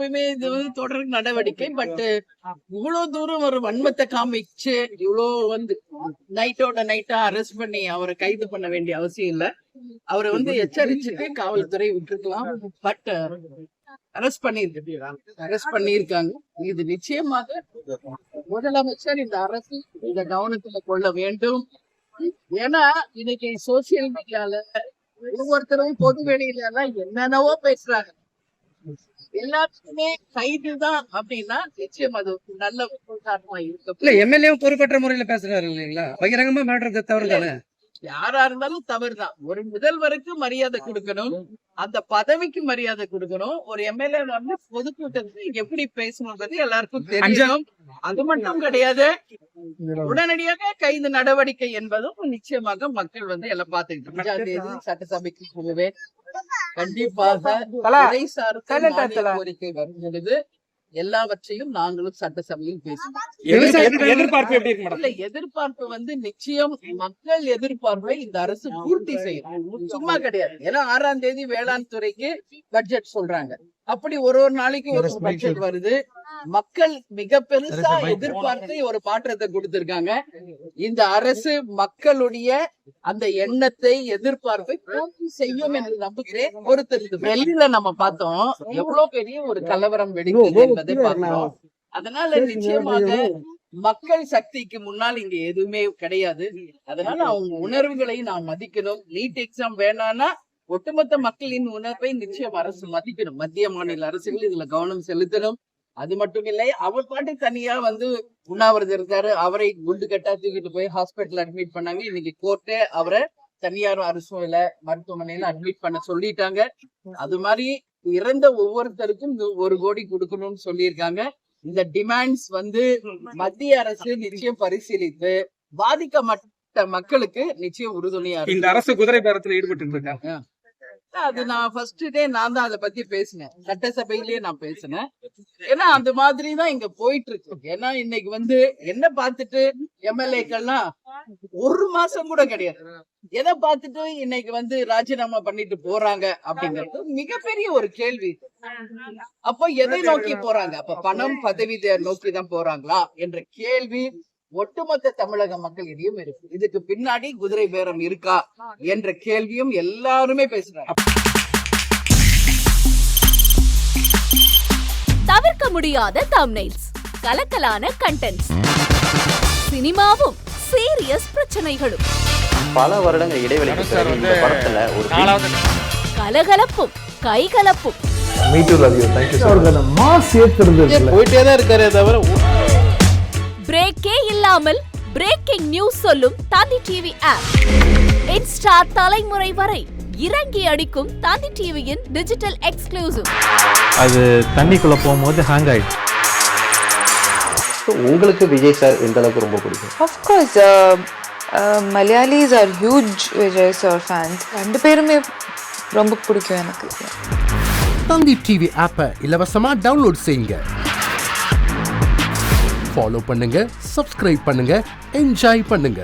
எப்பயுமே இது வந்து தொடர் நடவடிக்கை. பட் இவ்வளவு தூரம் ஒரு வன்மத்தை காமிச்சு இவ்வளோ வந்து நைட்டோட நைட்டா அரெஸ்ட் பண்ணி அவரை கைது பண்ண வேண்டிய அவசியம் இல்ல. அவரை வந்து எச்சரிச்சுட்டு காவல்துறை விட்டுருக்கலாம். பட் அரெஸ்ட் பண்ணியிருக்காங்க. இது நிச்சயமாக முதலமைச்சர் இந்த அரசு இந்த கவனத்துல கொள்ள வேண்டும். ஏன்னா இன்னைக்கு சோசியல் மீடியால ஒவ்வொருத்தரும் பொது வெளியில எல்லாம் என்னென்னவோ பேசுறாங்க. எல்லாத்துக்குமே கைதுதான் அப்படின்னா நிச்சயம் அது நல்ல காரணமா இருக்கு. இல்ல எம்எல்ஏ பொறுப்பற்ற முறையில பேசுறாரு இல்லைங்களா? பகிரங்கமா மேட்டர் தவறு தானே? யாரா இருந்தாலும் தவறுதான். ஒரு முதல்வருக்கு மரியாதை கொடுக்கணும், அந்த பதவிக்கு மரியாதை கொடுக்கணும். ஒரு எம்எல்ஏ வந்து பொதுக்கூட்டத்துக்கு எப்படி பேசணும்ன்றது எல்லாருக்கும் தெரியும். அது மட்டும் கிடையாது, உடனடியாக கைது நடவடிக்கை என்பதும் நிச்சயமாக மக்கள் வந்து எல்லாம் பார்த்துக்கிட்டு 5ஆம் தேதி சட்டசபைக்கு போவேன். கண்டிப்பாக கோரிக்கை வரும் பொழுது எல்லாவற்றையும் நாங்களும் சட்டசபையில் பேசுவோம். எதிர்பார்ப்பு வந்து நிச்சயம் மக்கள் எதிர்பார்ப்பை இந்த அரசு பூர்த்தி செய்யும். சும்மா கிடையாது. ஏன்னா 6ஆம் தேதி வேளாண் துறைக்கு பட்ஜெட் சொல்றாங்க. அப்படி ஒரு நாளைக்கு ஒரு பட்ஜெட் வருது. மக்கள் மிக பெருசா எதிர்பார்த்து ஒரு மாற்றத்தை கொடுத்திருக்காங்க. இந்த அரசு மக்களுடைய அந்த எண்ணத்தை எதிர்பார்ப்பை பூர்த்தி செய்யும் என்று நம்புகிறேன். பொறுத்திருந்து வெளியில நம்ம பார்த்தோம் எவ்வளவு பெரிய ஒரு கலவரம் வெடித்தது என்பதை பார்த்தோம். அதனால நிச்சயமாக மக்கள் சக்திக்கு முன்னால் இங்க எதுவுமே கிடையாது. அதனால அவங்க உணர்வுகளை நாம் மதிக்கணும். நீட் எக்ஸாம் வேணாம்னா ஒட்டுமொத்த மக்களின் உணர்வை நிச்சயம் அரசு மதிக்கணும். மத்திய மாநில அரசுகள் இதுல கவனம் செலுத்தணும். அது மட்டும் இல்லை, அவர் பாட்டு தனியா வந்து உண்ணாவிரதம் இருக்காரு. அவரை குண்டு கட்டா தூக்கிட்டு போய் ஹாஸ்பிட்டல் அட்மிட் பண்ணாங்க. இன்னைக்கு கோர்ட்டே அவரை தனியார் அரசு மருத்துவமனையில அட்மிட் பண்ண சொல்லிட்டாங்க. அது மாதிரி இறந்த ஒவ்வொருத்தருக்கும் 1 கோடி கொடுக்கணும்னு சொல்லியிருக்காங்க. இந்த டிமாண்ட்ஸ் வந்து மத்திய அரசு நிச்சயம் பரிசீலித்து பாதிக்கப்பட்ட மக்களுக்கு நிச்சயம் உறுதுணையா இந்த அரசு குதிரை பேரத்துல ஈடுபட்டு இருக்காங்க. அது நான் ஃபர்ஸ்ட் டே நான் தான் அதை பத்தி பேசினேன். சட்டசபையிலேயே நான் பேசினேன். ஏன்னா அந்த மாதிரிதான் இங்க போயிட்டு இருக்கு. ஏன்னா இன்னைக்கு வந்து என்ன பார்த்துட்டு எம்எல்ஏக்கள்லாம் 1 மாசம் கூட கிடையாது. எதை பார்த்துட்டு இன்னைக்கு வந்து ராஜினாமா பண்ணிட்டு போறாங்க அப்படிங்கிறது மிகப்பெரிய ஒரு கேள்வி. அப்போ எதை நோக்கி போறாங்க? அப்ப பணம் பதவி நோக்கி தான் போறாங்களா என்ற கேள்வி ஒட்டுமொத்த தமிழக மக்கள் இடையும் இருக்கு. இதுக்கு பின்னாடி குதிரை பேரம் இருக்கா என்ற கேள்வியும் எல்லாருமே பேசுறாங்க. தவிர்க்க முடியாத தம்ப்நெயில்ஸ், கலக்கலான கண்டென்ட்ஸ், சினிமாவும் சீரியஸ் பிரச்சனைகளும், பல வருடங்கள் இடைவெளிக்கு பிறகு இந்த படத்துல ஒரு கலகலப்பும் கைகலப்பும், போயிட்டேதான் இருக்காரே தவிர பிரேக்கே இல்லாமல் பிரேக்கிங் நியூஸ் சொல்லும் தந்தி டிவி ஆப். இன்ஸ்டா தலைமுறை வரை இறங்கி அடிக்கும் தந்தி டிவியின் டிஜிட்டல் எக்ஸ்க்ளூசிவ். அது தண்ணிக்குள்ள போகும்போது ஹேங் ஆயிடுச்சு. உங்களுக்கு விஜய் சார் எந்த அளவுக்கு ரொம்ப பிடிக்கும்? Of course, Malayalis are huge Vijay sir fans. 2 பேருமே ரொம்ப பிடிக்கும் எனக்கு. தந்தி டிவி ஆப்பை இலவசமா டவுன்லோட் செய்யுங்க. ஃபாலோ பண்ணுங்க, சப்ஸ்கிரைப் பண்ணுங்க, என்ஜாய் பண்ணுங்க.